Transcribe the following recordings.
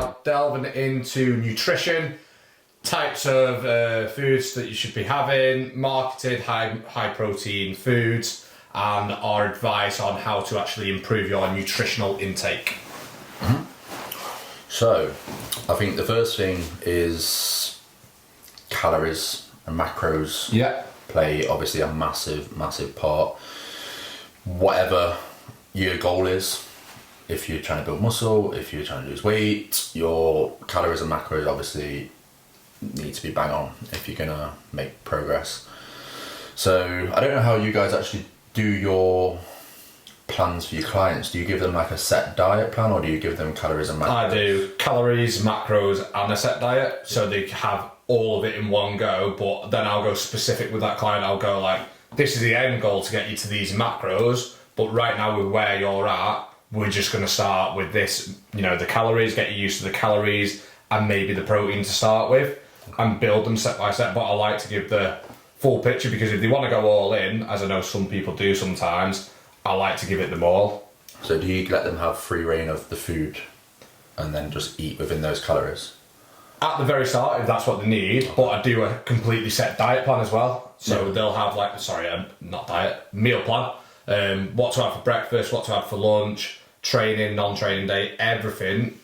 now delving into nutrition, types of foods that you should be having, marketed high protein foods, and our advice on how to actually improve your nutritional intake. So, I think the first thing is calories and macros. Yeah. Play obviously a massive part. Whatever your goal is, if you're trying to build muscle, if you're trying to lose weight, your calories and macros obviously need to be bang on if you're gonna make progress. So I don't know how you guys actually do your plans for your clients. Do you give them like a set diet plan, or do you give them calories and macros? I do calories, macros, and a set diet, so they have all of it in one go. But then I'll go specific with that client. I'll go like, this is the end goal to get you to these macros, but right now with where you're at, we're just going to start with this, the calories, get you used to the calories and maybe the protein to start with, and build them step by step. But I like to give the full picture, because if they want to go all in, as I know some people do sometimes, I like to give it them all. So do you let them have free reign of the food and then just eat within those calories? At the very start, if that's what they need, but I do a completely set diet plan as well. So they'll have meal plan. What to have for breakfast, what to have for lunch, training, non-training day, everything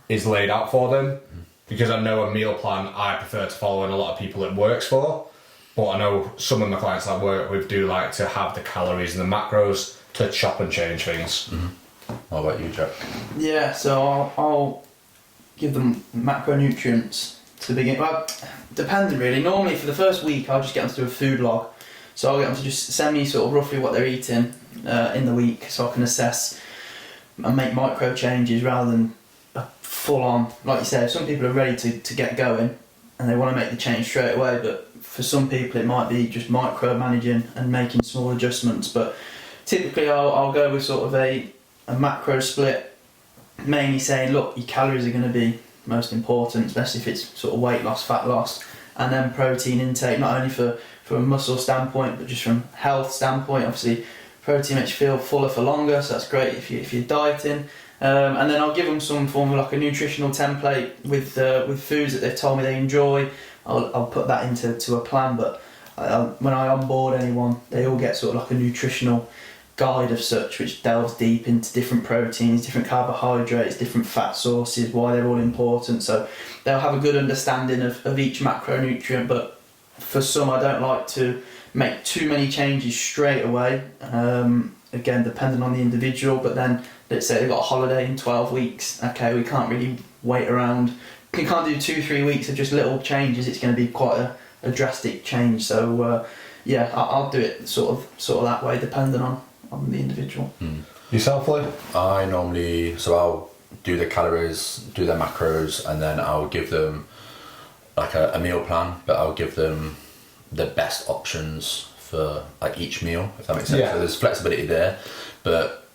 is laid out for them. Because I know a meal plan I prefer to follow, and a lot of people it works for. But I know some of my clients I work with do like to have the calories and the macros to chop and change things. What about you, Jack? Yeah, so I'll give them macronutrients to begin. Well, depending really. Normally for the first week I'll just get them to do a food log. So I'll get them to just send me sort of roughly what they're eating in the week, so I can assess and make micro changes rather than a full on. Like you said, some people are ready to get going and they want to make the change straight away, but for some people it might be just micro managing and making small adjustments. But typically I'll go with sort of a macro split, mainly saying, look, your calories are going to be most important, especially if it's sort of weight loss, fat loss, and then protein intake, not only from a muscle standpoint but just from health standpoint. Obviously protein makes you feel fuller for longer, so that's great if you're dieting. And then I'll give them some form of like a nutritional template with foods that they've told me they enjoy. I'll put that into a plan, but when I onboard anyone, they all get sort of like a nutritional guide of such, which delves deep into different proteins, different carbohydrates, different fat sources, why they're all important. So they'll have a good understanding of each macronutrient. But for some, I don't like to make too many changes straight away, again depending on the individual. But then let's say they've got a holiday in 12 weeks, okay, we can't really wait around. You can't do 2-3 weeks of just little changes. It's going to be quite a drastic change. So I'll do it sort of that way, depending on the individual. Yourself, Lee? I'll do the calories, do their macros, and then I'll give them like a meal plan, but I'll give them the best options for like each meal, if that makes sense. Yeah. So there's flexibility there, but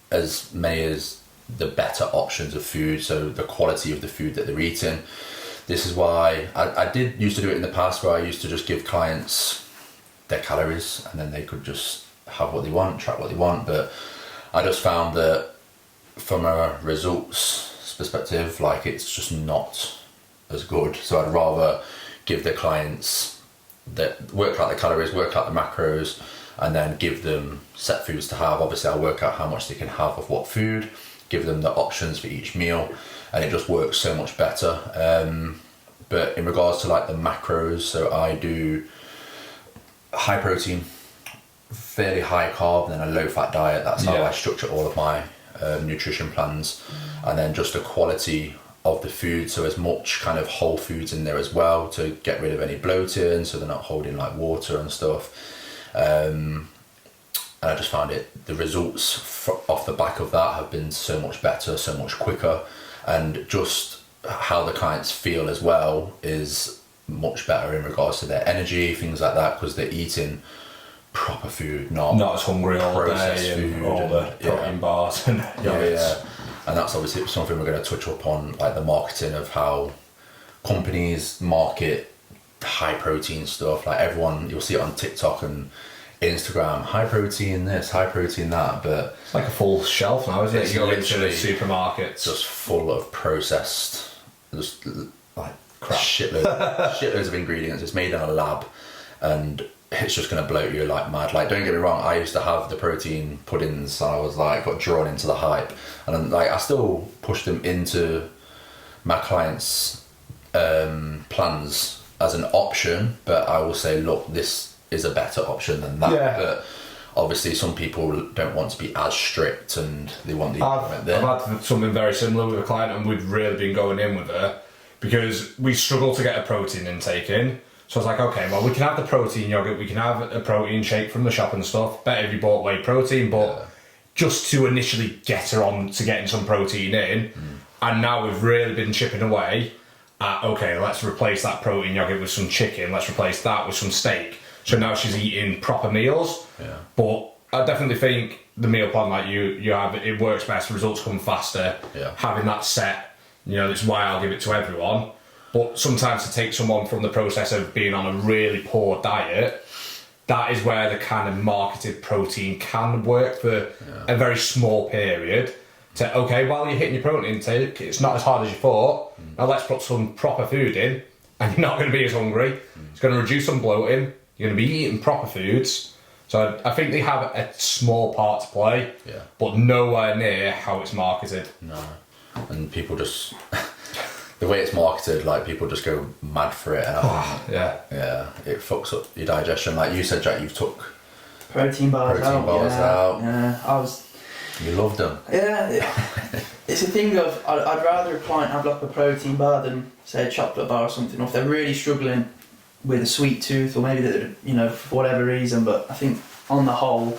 as many as the better options of food, so the quality of the food that they're eating. This is why I did used to do it in the past, where I used to just give clients their calories and then they could just have what they want, track what they want. But I just found that from a results perspective, like it's just not as good. So I'd rather give the clients that work out the calories, work out the macros, and then give them set foods to have. Obviously I'll work out how much they can have of what food, give them the options for each meal, and it just works so much better. But in regards to like the macros, so I do high protein, fairly high carb, and then a low fat diet. That's how I structure all of my nutrition plans. And then just the quality of the food, so as much kind of whole foods in there as well to get rid of any bloating, so they're not holding like water and stuff. And I just found the results off the back of that have been so much better, so much quicker, and just how the clients feel as well is much better in regards to their energy, things like that, because they're eating proper food, not as hungry all processed day and food all the protein bars and and that's obviously something we're going to touch upon, like the marketing of how companies market high protein stuff. Like everyone, you'll see it on TikTok and Instagram, high protein this, high protein that, but it's like a full shelf now, isn't it? It's You go into the literally supermarkets, just full of processed just like Crap. shitloads of ingredients. It's made in a lab, and it's just gonna bloat you like mad. Like, don't get me wrong, I used to have the protein puddings, and I was like got drawn into the hype, and then, like I still push them into my clients' plans as an option, but I will say, look, this is a better option than that. Yeah. But obviously, some people don't want to be as strict, and they want the I've there. had something very similar with a client, and we've really been going in with her because we struggle to get a protein intake in. So I was like, okay, well, we can have the protein yogurt, we can have a protein shake from the shop and stuff. Better if you bought whey protein, but just to initially get her on to getting some protein in. And now we've really been chipping away at, okay, let's replace that protein yogurt with some chicken, let's replace that with some steak. So now she's eating proper meals. Yeah. But I definitely think the meal plan like you have, it works best, results come faster. Yeah. Having that set, that's why I'll give it to everyone. But sometimes to take someone from the process of being on a really poor diet, that is where the kind of marketed protein can work for a very small period. To, okay, while you're hitting your protein intake, it's not as hard as you thought. Now let's put some proper food in, and you're not going to be as hungry. It's going to reduce some bloating. You're going to be eating proper foods. So I think they have a small part to play, but nowhere near how it's marketed. No. And people just... the way it's marketed, like, people just go mad for it. And Yeah, it fucks up your digestion. Like you said, Jack, you've took Protein bars out. Yeah, I was... You loved them. Yeah, it's a thing of I'd rather a client have like a protein bar than say a chocolate bar or something. Or if they're really struggling with a sweet tooth, or maybe they're, for whatever reason. But I think on the whole,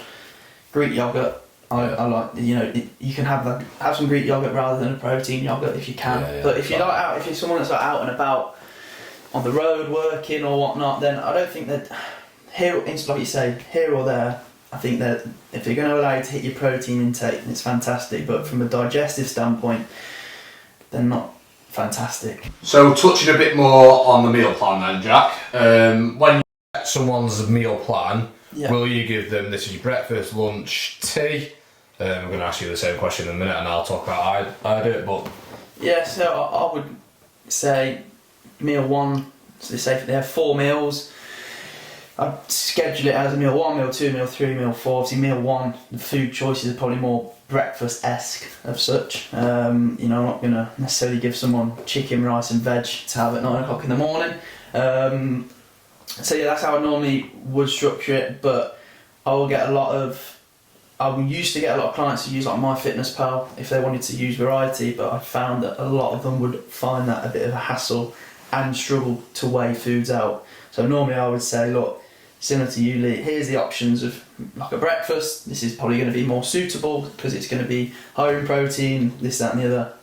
Greek yogurt, I like. You can have some Greek yogurt rather than a protein yogurt if you can. But if you're not out, if you're someone that's like out and about on the road working or whatnot, then I don't think that like you say, here or there. I think that if they're going to allow you to hit your protein intake, then it's fantastic. But from a digestive standpoint, they're not fantastic. So touching a bit more on the meal plan then, Jack. When you get someone's meal plan, will you give them, this is your breakfast, lunch, tea? I'm going to ask you the same question in a minute, and I'll talk about how I do it. But yeah, so I would say meal one. So they say they have 4 meals. I'd schedule it as a meal 1, meal 2, meal 3, meal 4. Obviously, meal 1, the food choices are probably more breakfast-esque of such. I'm not going to necessarily give someone chicken, rice and veg to have at 9 o'clock in the morning. So yeah, that's how I normally would structure it, but I used to get a lot of clients who use like MyFitnessPal if they wanted to use variety, but I found that a lot of them would find that a bit of a hassle and struggle to weigh foods out. So normally I would say, look, similar to you, Lee, here's the options of like a breakfast. This is probably going to be more suitable because it's going to be higher in protein, this, that and the other.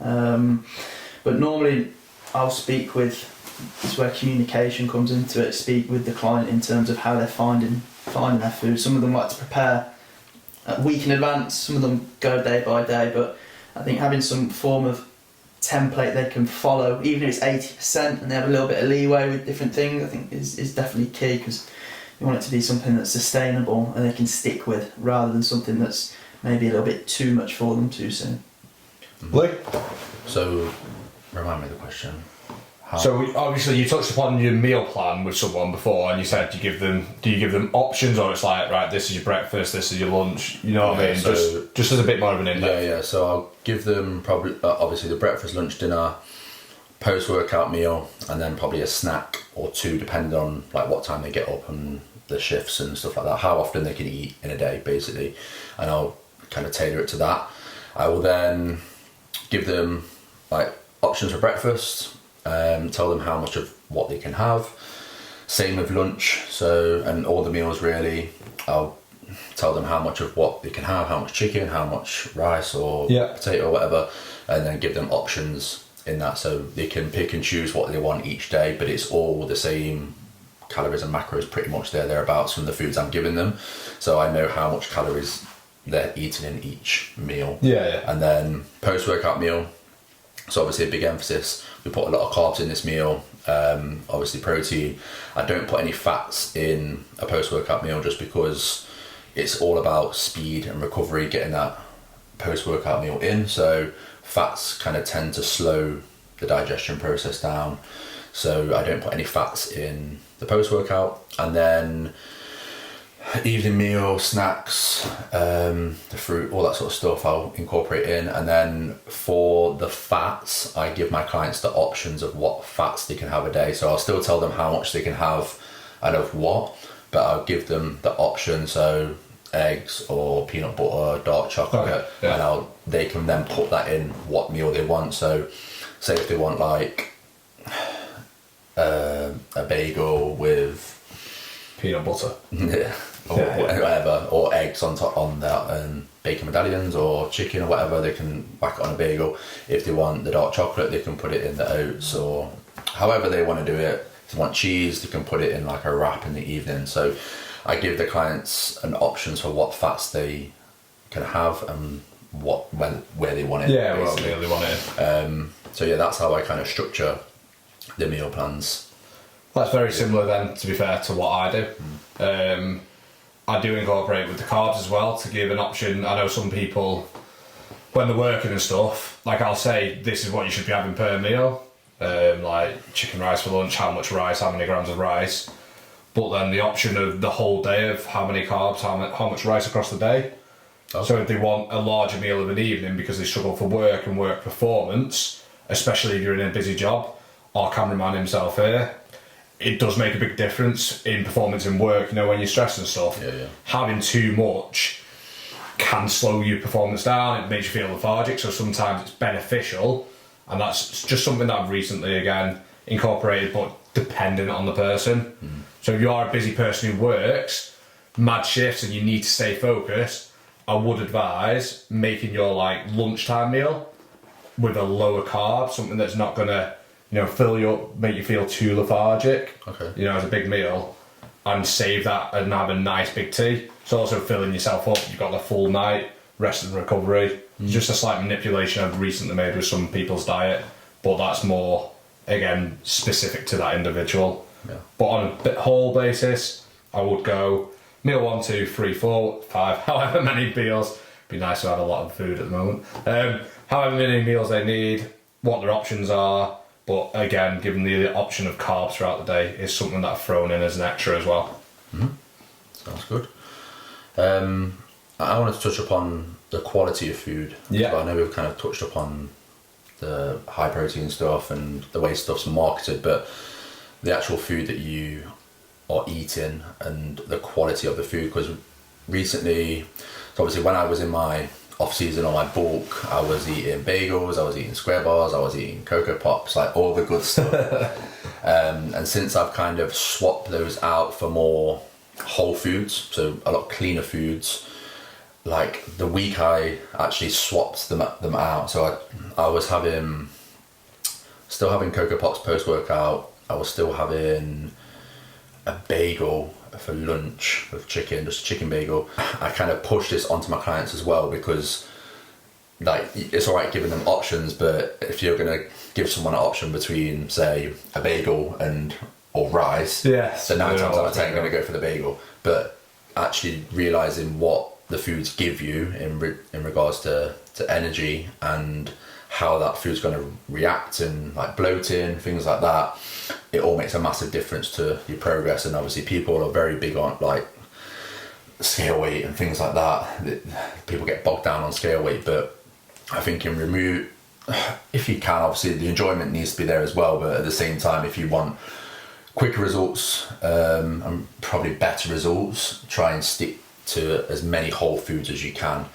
But normally I'll speak with, this is where communication comes into it, speak with the client in terms of how they're finding their food. Some of them like to prepare a week in advance, some of them go day by day, but I think having some form of template they can follow, even if it's 80% and they have a little bit of leeway with different things, I think is definitely key, because you want it to be something that's sustainable and they can stick with, rather than something that's maybe a little bit too much for them too soon. Lee? So, remind me of the question. So obviously you touched upon your meal plan with someone before, and you said do you give them options, or it's like, right, this is your breakfast, this is your lunch, you know what I mean? So, just as a bit more of an in-depth. Yeah. So I'll give them probably obviously the breakfast, lunch, dinner, post-workout meal, and then probably a snack or 2, depending on like what time they get up and the shifts and stuff like that, how often they can eat in a day basically, and I'll kind of tailor it to that. I will then give them like options for breakfast. Tell them how much of what they can have. Same with lunch, and all the meals really. I'll tell them how much of what they can have, how much chicken, how much rice or potato or whatever, and then give them options in that, so they can pick and choose what they want each day, but it's all the same calories and macros pretty much thereabouts from the foods I'm giving them, so I know how much calories they're eating in each meal. And then post-workout meal, so obviously a big emphasis, we put a lot of carbs in this meal, obviously protein. I don't put any fats in a post-workout meal just because it's all about speed and recovery, getting that post-workout meal in, so fats kind of tend to slow the digestion process down. So I don't put any fats in the post-workout. And then evening meal, snacks, the fruit, all that sort of stuff I'll incorporate in. And then for the fats, I give my clients the options of what fats they can have a day. So I'll still tell them how much they can have and of what, but I'll give them the option. So eggs or peanut butter, dark chocolate, Okay, yeah. and they can then put that in what meal they want. So say if they want like a bagel with Peanut butter. yeah, or Yeah, yeah. whatever, or eggs on top on that, and bacon medallions or chicken or whatever, they can whack it on a bagel. If they want the dark chocolate, they can put it in the oats, or however they want to do it. If they want cheese, they can put it in like a wrap in the evening. So I give the clients an options for what fats they can have and where they want it. Yeah, well, basically. really want it. So yeah, that's how I kind of structure the meal plans. That's very similar then, to be fair, to what I do. I do incorporate with the carbs as well to give an option. I know some people, when they're working and stuff, like I'll say, this is what you should be having per meal. Like chicken rice for lunch, how much rice, how many grams of rice. But then the option of the whole day of how many carbs, how much rice across the day. Okay. So if they want a larger meal of an evening because they struggle for work and work performance, especially if you're in a busy job, our cameraman himself here, it does make a big difference in performance in work, you know, when you're stressed and stuff. Yeah. Having too much can slow your performance down, it makes you feel lethargic, so sometimes it's beneficial, and that's just something that I've recently, again, incorporated, but dependent on the person. So if you are a busy person who works mad shifts and you need to stay focused, I would advise making your like lunchtime meal with a lower carb, something that's not gonna, you know, fill you up, make you feel too lethargic. Okay. You know, as a big meal, and save that and have a nice big tea. It's also filling yourself up. You've got the full night, rest and recovery. Just a slight manipulation I've recently made with some people's diet, but that's more, again, specific to that individual. Yeah. But on a whole basis, I would go meal 1, 2, 3, 4, 5, however many meals. Be nice to have a lot of food at the moment. However many meals they need, what their options are. But again, given the option of carbs throughout the day is something that I've thrown in as an extra as well. Sounds good. I wanted to touch upon the quality of food. Yeah. So I know we've kind of touched upon the high protein stuff and the way stuff's marketed, but the actual food that you are eating and the quality of the food, because recently, so obviously when I was in my off season or my bulk, I was eating bagels, I was eating square bars, I was eating Cocoa Pops, like all the good stuff. And since I've kind of swapped those out for more whole foods, so a lot cleaner foods, like the week I actually swapped them out. So I was still having Cocoa Pops post workout. I was still having a bagel for lunch with chicken, just a chicken bagel. I kind of push this onto my clients as well, because like it's all right giving them options, but if you're going to give someone an option between, say, a bagel or rice, Yes, so 9 yeah, times out of 10 bagel. I'm going to go for the bagel. But actually realizing what the foods give you in regards to energy and how that food's going to react, and like bloating, things like that, it all makes a massive difference to your progress. And obviously people are very big on like scale weight and things like that. People get bogged down on scale weight, but I think if you can, obviously the enjoyment needs to be there as well, but at the same time, if you want quicker results and probably better results, try and stick to as many whole foods as you can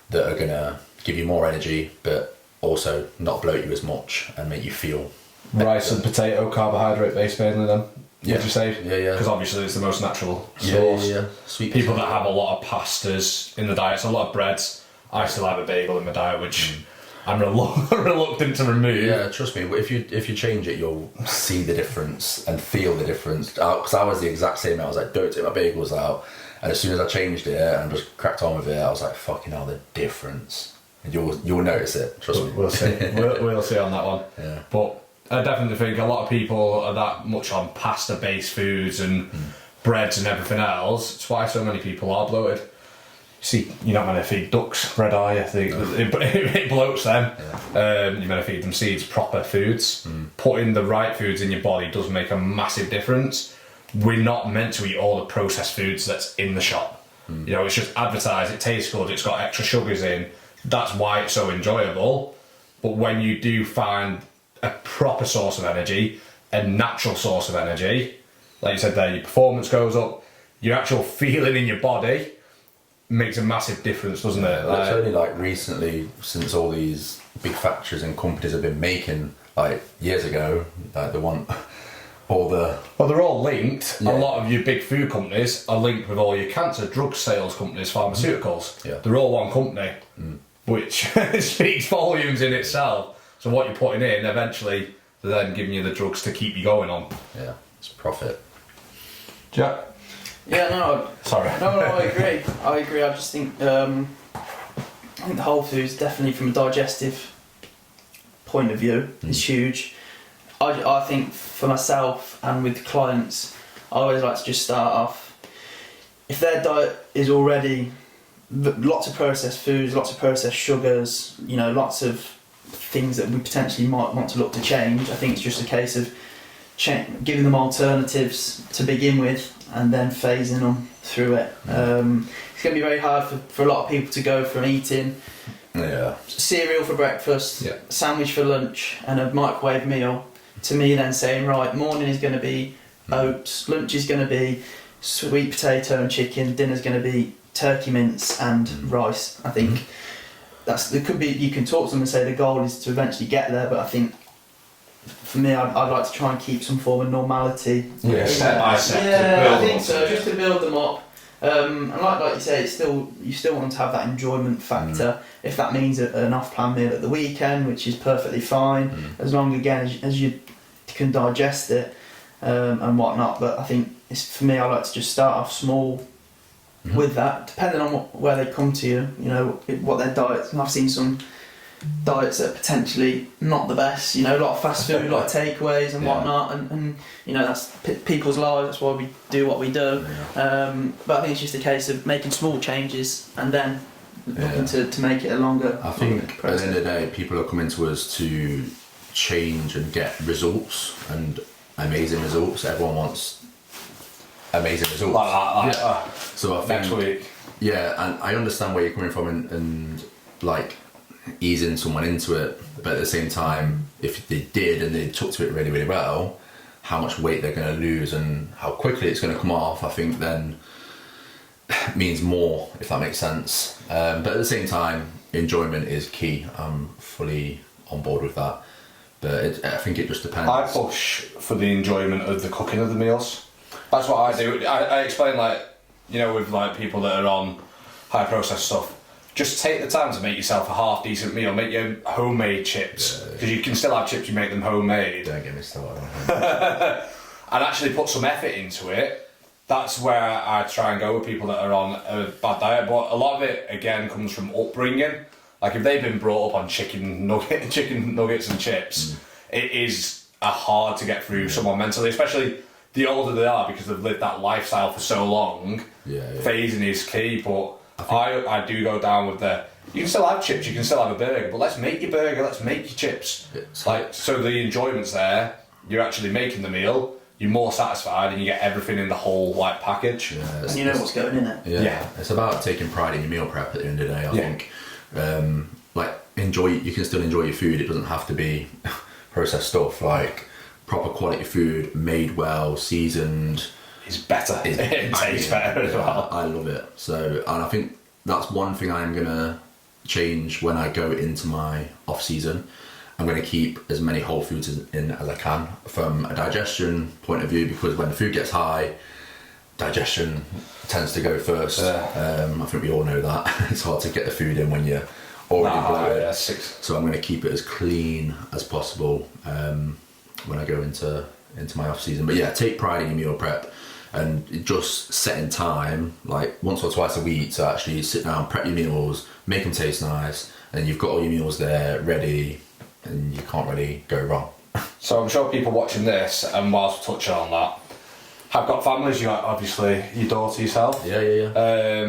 that are going to give you more energy but also not bloat you as much and make you feel Rice and potato, carbohydrate based mainly then, Yeah. would you say? Yeah. Because obviously it's the most natural Yeah, source. yeah. Sweet People potato. that have a lot of pastas in the diet, so a lot of breads. I still have a bagel in my diet, which I'm reluctant to remove. Yeah, trust me. If you change it, you'll see the difference and feel the difference. Because I was the exact same. I was like, don't take my bagels out. And as soon as I changed it and just cracked on with it, I was like, fucking hell, the difference. And you'll notice it. Trust me. We'll see. We'll see on that one. Yeah. But I definitely think a lot of people are that much on pasta-based foods and breads and everything else. It's why so many people are bloated. See, you're not meant to feed ducks red eye. It bloats them. You're meant to feed them seeds, proper foods. Putting the right foods in your body does make a massive difference. We're not meant to eat all the processed foods that's in the shop. You know, it's just advertised, it tastes good, it's got extra sugars in. That's why it's so enjoyable. But when you do find a proper source of energy, a natural source of energy, like you said there, your performance goes up, your actual feeling in your body makes a massive difference, doesn't it? It's only like recently, since all these big factories and companies have been making, like years ago, like they want all the... Well, they're all linked. Yeah. A lot of your big food companies are linked with all your cancer drug sales companies, pharmaceuticals. Yeah. They're all one company, which speaks volumes in itself. So what you're putting in, eventually, they're then giving you the drugs to keep you going on. Yeah, it's profit. Jack? Yeah, no, Sorry. no, I agree. I agree. I just think I think the whole foods definitely from a digestive point of view is huge. I think for myself and with clients, I always like to just start off. If their diet is already lots of processed foods, lots of processed sugars, you know, lots of things that we potentially might want to look to change, I think it's just a case of giving them alternatives to begin with and then phasing them through it. It's going to be very hard for a lot of people to go from eating cereal for breakfast, sandwich for lunch and a microwave meal to me then saying, right, morning is going to be oats, lunch is going to be sweet potato and chicken, dinner's going to be turkey mince and rice. I think there could be, you can talk to them and say the goal is to eventually get there, but I think for me, I'd like to try and keep some form of normality. Yeah, step by step. Yeah, I think so, just to build them up. And like you say, you still want to have that enjoyment factor. If that means an off-plan meal at the weekend, which is perfectly fine, as long again as you can digest it and whatnot. But I think for me, I like to just start off small with that, depending on where they come to you. You know what their diets. And I've seen some diets that are potentially not the best, you know, a lot of fast food, a lot of takeaways and whatnot, and you know, that's people's lives, that's why we do what we do. But I think it's just a case of making small changes and then looking to make it a longer I think process. at the end of the day, people are coming to us to change and get results and amazing results. Everyone wants amazing results. Like that. So I think Next week. Yeah, and I understand where you're coming from and like easing someone into it, but at the same time, if they did and they took to it really, really well, how much weight they're going to lose and how quickly it's going to come off, I think then means more, if that makes sense. But at the same time, enjoyment is key. I'm fully on board with that. But I think it just depends. I push for the enjoyment of the cooking of the meals. That's what I do. I explain, like, you know, with like people that are on high processed stuff, just take the time to make yourself a half decent meal. Make your homemade chips, because you can still have chips. You make them homemade. Don't get me started. And actually put some effort into it. That's where I try and go with people that are on a bad diet. But a lot of it again comes from upbringing. Like if they've been brought up on chicken nuggets and chips, it is hard to get through someone mentally, especially the older they are, because they've lived that lifestyle for so long. Phasing is key, but I do go down with you can still have chips, you can still have a burger, but let's make your burger, let's make your chips. Like, so the enjoyment's there, you're actually making the meal, you're more satisfied and you get everything in the whole like package. And you know what's going in it. Yeah. It's about taking pride in your meal prep at the end of the day, I think. Like you can still enjoy your food, it doesn't have to be processed stuff. Like proper quality food, made well, seasoned, It's better. It tastes better as well. I love it. So, and I think that's one thing I'm gonna change when I go into my off season. I'm gonna keep as many whole foods in as I can from a digestion point of view, because when the food gets high, digestion tends to go first. I think we all know that. It's hard to get the food in when you're already bloated. So I'm gonna keep it as clean as possible when I go into my off season. But yeah, take pride in your meal prep. And just setting time, like once or twice a week, to actually sit down, prep your meals, make them taste nice, and you've got all your meals there ready, and you can't really go wrong. So I'm sure people watching this, and whilst touching on that, have got families. You got obviously your daughter yourself. Yeah.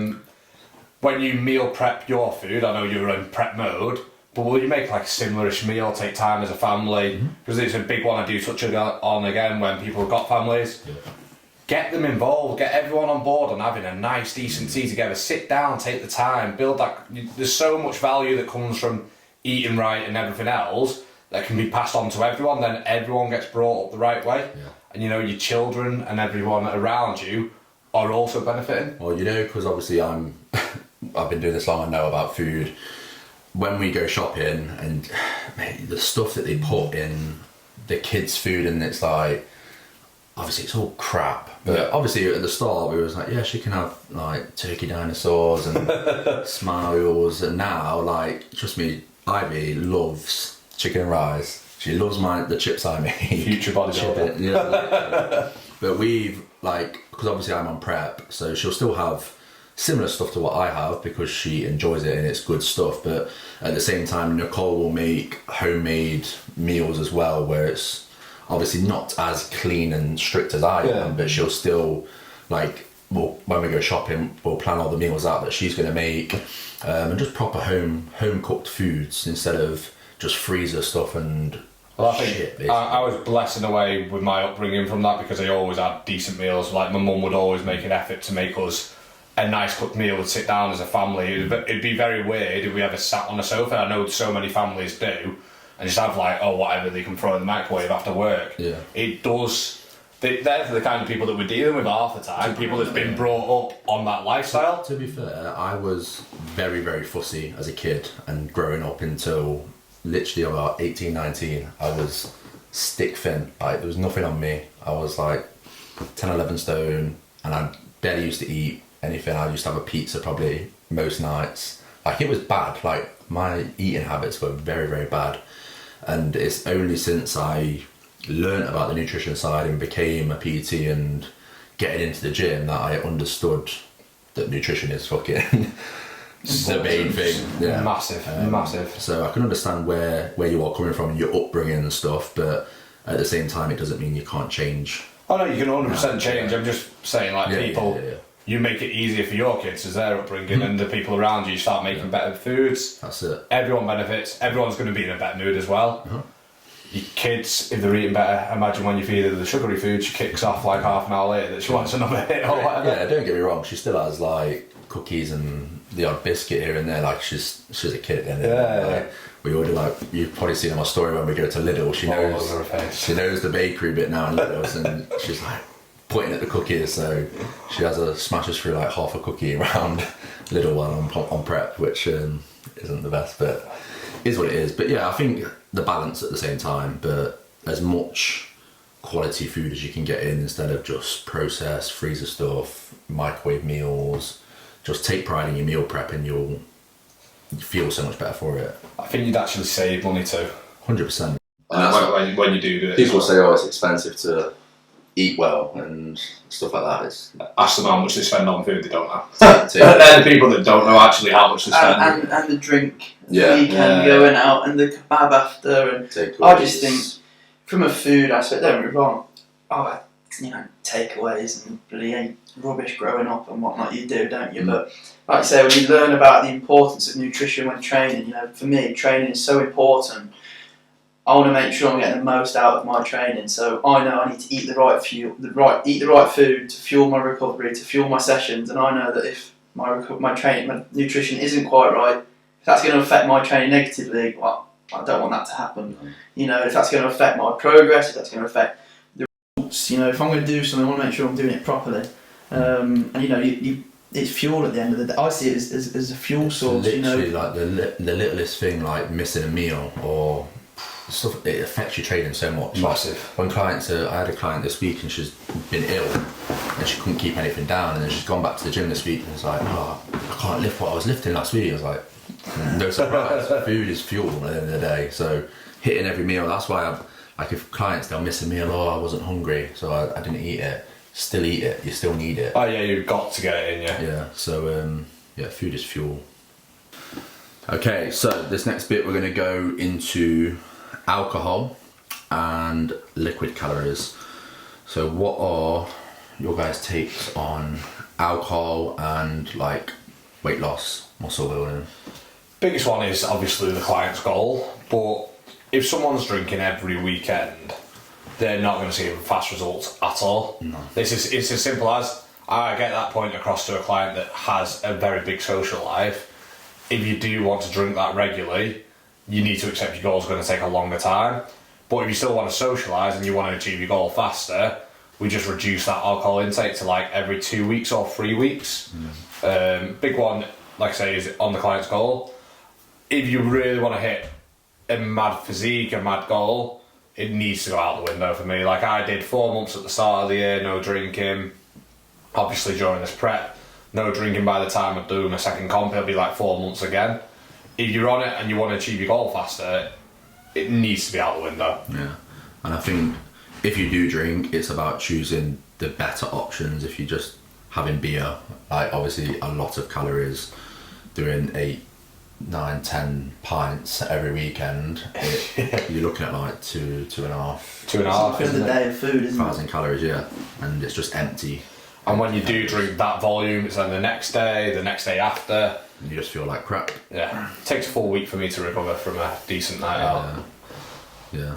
when you meal prep your food, I know you're in prep mode, but will you make like a similarish meal, take time as a family? Because it's a big one I do touch on again when people have got families. Yeah. Get them involved, get everyone on board on having a nice, decent tea together. Sit down, take the time, build that. There's so much value that comes from eating right and everything else that can be passed on to everyone. Then everyone gets brought up the right way. Yeah. And you know, your children and everyone around you are also benefiting. Well, you know, because obviously I've been doing this long, I know about food. When we go shopping and mate, the stuff that they put in the kids' food, and it's like, obviously it's all crap. But obviously at the start we was like, yeah, she can have like turkey dinosaurs and smiles, and now like, trust me, Ivy loves chicken and rice. She loves the chips I make. Future bodybuilder. Yeah. But we've like, because obviously I'm on prep, so she'll still have similar stuff to what I have because she enjoys it and it's good stuff. But at the same time, Nicole will make homemade meals as well, where it's obviously not as clean and strict as I am, but she'll still like, when we go shopping, we'll plan all the meals out that she's going to make, and just proper home cooked foods instead of just freezer stuff and well, I shit. think I was blessed in a way with my upbringing from that, because I always had decent meals. Like my mum would always make an effort to make us a nice cooked meal and sit down as a family. It'd be very weird if we ever sat on a sofa. I know so many families do, and just have like, whatever they can throw in the microwave after work. Yeah. It does. They're the kind of people that we're dealing with half the time. People that's been brought up on that lifestyle. To be fair, I was very, very fussy as a kid, and growing up until literally about 18, 19, I was stick thin. Like, there was nothing on me. I was like 10, 11 stone, and I barely used to eat anything. I used to have a pizza probably most nights. Like, it was bad. Like, my eating habits were very, very bad. And it's only since I learned about the nutrition side and became a PT and getting into the gym that I understood that nutrition is fucking the main thing. Yeah. Massive. So I can understand where you are coming from and your upbringing and stuff, but at the same time, it doesn't mean you can't change. Oh no, you can 100% change. I'm just saying, like, people, you make it easier for your kids as their upbringing, and the people around you start making better foods. That's it. Everyone benefits. Everyone's going to be in a better mood as well. Your kids, if they're eating better, imagine when you feed her the sugary food, she kicks off like half an hour later that she wants another hit or whatever. Yeah, don't get me wrong, she still has like cookies and the odd biscuit here and there. Like, she's a kid at the end of the day. Like, we order, like, you've probably seen in my story when we go to Lidl, she knows the bakery bit now in Lidl's, and she's like pointing at the cookies, so she has a smashes through like half a cookie around Lidl while I'm on prep, which isn't the best, but is what it is. But yeah, I think the balance at the same time, but as much quality food as you can get in instead of just processed freezer stuff, microwave meals. Just take pride in your meal prep and you'll feel so much better for it. I think you'd actually save money too. 100%. When you do it. People say, it's expensive to eat well and stuff like that. Ask them how much they spend on food, they don't know. They're the people that don't know actually how much they spend. And the drink, Yeah. the weekend going out, and the kebab after, and I just think, from a food aspect, don't get me wrong, takeaways and bloody ain't rubbish growing up and whatnot, you do, don't you? But like I say, when you learn about the importance of nutrition when training, for me, training is so important. I want to make sure I'm getting the most out of my training, so I know I need to eat the right eat the right food to fuel my recovery, to fuel my sessions, and I know that if my nutrition isn't quite right, if that's going to affect my training negatively, well, I don't want that to happen. If that's going to affect my progress, if that's going to affect the results, if I'm going to do something, I want to make sure I'm doing it properly. It's fuel at the end of the day. I see it as a fuel source. Literally, like the littlest thing, like missing a meal or stuff, it affects your training so much. Massive. When clients I had a client this week and she's been ill and she couldn't keep anything down, and then she's gone back to the gym this week and it's like, I can't lift what I was lifting last week. I was like, no surprise. Food is fuel at the end of the day, so hitting every meal. That's why if clients, they'll miss a meal, I wasn't hungry so I didn't eat it. Still eat it, you still need it. Oh yeah, you've got to get it in, yeah. So food is fuel. Okay, so this next bit we're going to go into alcohol and liquid calories. So what are your guys' takes on alcohol and like weight loss, muscle building? Biggest one is obviously the client's goal, but if someone's drinking every weekend, they're not going to see fast results at all. No. It's as simple as I get that point across to a client that has a very big social life. If you do want to drink that regularly, you need to accept your goal is going to take a longer time. But if you still want to socialise and you want to achieve your goal faster, we just reduce that alcohol intake to like every 2 weeks or 3 weeks. Big one, like I say, is on the client's goal. If you really want to hit a mad physique, a mad goal, it needs to go out the window for me. Like I did 4 months at the start of the year, no drinking. Obviously during this prep, no drinking by the time I do my second comp, it'll be like 4 months again. If you're on it and you want to achieve your goal faster, it needs to be out the window. Yeah, and I think if you do drink, it's about choosing the better options. If you're just having beer, like obviously a lot of calories, doing 8, 9, 10 pints every weekend, you're looking at like 2.5 For the day of food, isn't it? 1,000 calories, yeah, and it's just empty. And when you do drink that volume, it's then the next day after. And you just feel like crap. Yeah, it takes a full week for me to recover from a decent night out. Yeah.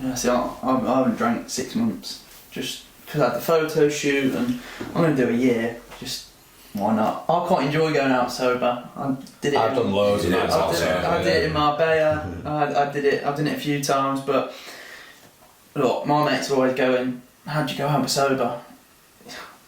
Yeah, see, I haven't drank 6 months just because I had the photo shoot, and I'm going to do a year. Just why not? I quite enjoy going out sober. I've done loads of nights out sober. I did it in Marbella. I've done it a few times, but look, my mates are always going, "How'd you go out sober?"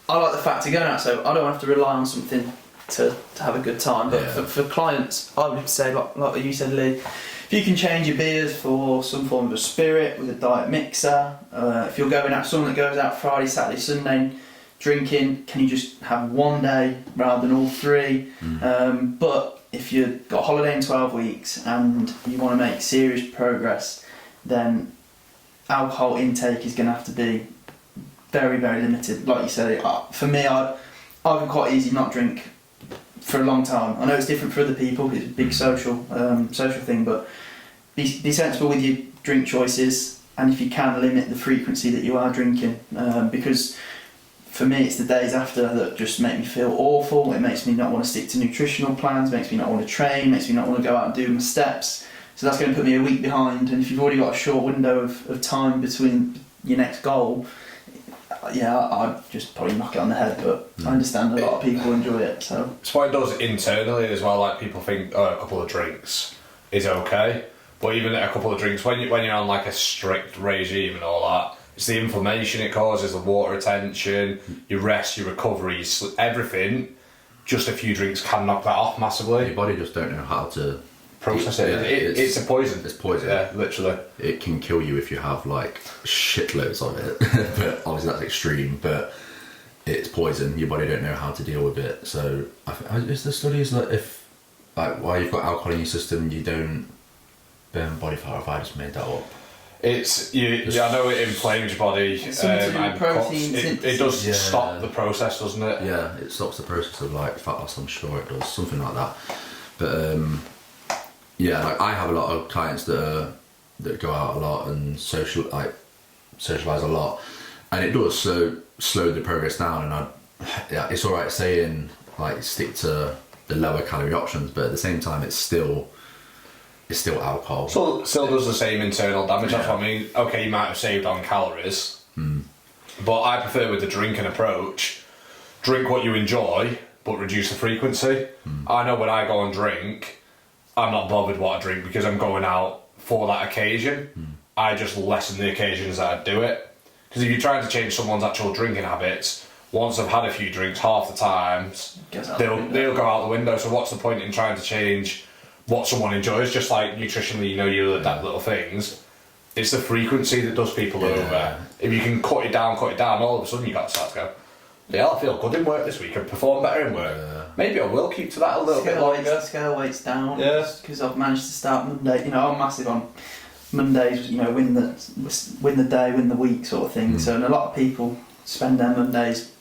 I like the fact of going out sober. I don't have to rely on something to have a good time. But for clients, I would say, like you said, Lee, if you can change your beers for some form of a spirit with a diet mixer, if you're going out, someone that goes out Friday, Saturday, Sunday drinking, can you just have one day rather than all 3? But if you've got a holiday in 12 weeks and you want to make serious progress, then alcohol intake is going to have to be very, very limited. Like you said, for me, I can quite easily not drink for a long time. I know it's different for other people, it's a big social thing, but be sensible with your drink choices, and if you can, limit the frequency that you are drinking, because for me it's the days after that just make me feel awful. It makes me not want to stick to nutritional plans, makes me not want to train, makes me not want to go out and do my steps, so that's going to put me a week behind. And if you've already got a short window of time between your next goal, yeah, I'd just probably knock it on the head, but I understand a lot of people enjoy it. So it's what it does internally as well. Like people think, oh, a couple of drinks is okay, but even a couple of drinks, when you're on like a strict regime and all that, it's the inflammation it causes, the water retention, your rest, your recovery, your sleep, everything. Just a few drinks can knock that off massively. Your body just don't know how to process it. It's a poison. It's poison. Yeah, literally. It can kill you if you have like shitloads of it. But obviously that's extreme. But it's poison. Your body don't know how to deal with it. So is the studies that if like while you've got alcohol in your system, you don't burn body fat? Or have I just made that up? It's I know it inflames your body. And protein it does stop the process, doesn't it? Yeah, it stops the process of like fat loss. I'm sure it does something like that. But yeah, like I have a lot of clients that go out a lot and socialise a lot, and it does slow the progress down. And it's all right saying like stick to the lower calorie options, but at the same time, it's still alcohol. So still does the same internal damage. That's what I mean. Okay, you might have saved on calories, but I prefer with the drinking approach. Drink what you enjoy, but reduce the frequency. I know when I go and drink, I'm not bothered what I drink because I'm going out for that occasion. I just lessen the occasions that I do it. Because if you're trying to change someone's actual drinking habits, once they've had a few drinks, half the times they'll go out the window. So what's the point in trying to change what someone enjoys? Just like nutritionally, you adapt little things. It's the frequency that does people over. If you can cut it down, all of a sudden you got to start to go, yeah, I feel good in work this week and perform better in work. Maybe I will keep to that a little bit longer. Scale weights down. Yeah. Because I've managed to start Monday. I'm massive on Mondays. Win the day, win the week, sort of thing. So and a lot of people spend their Mondays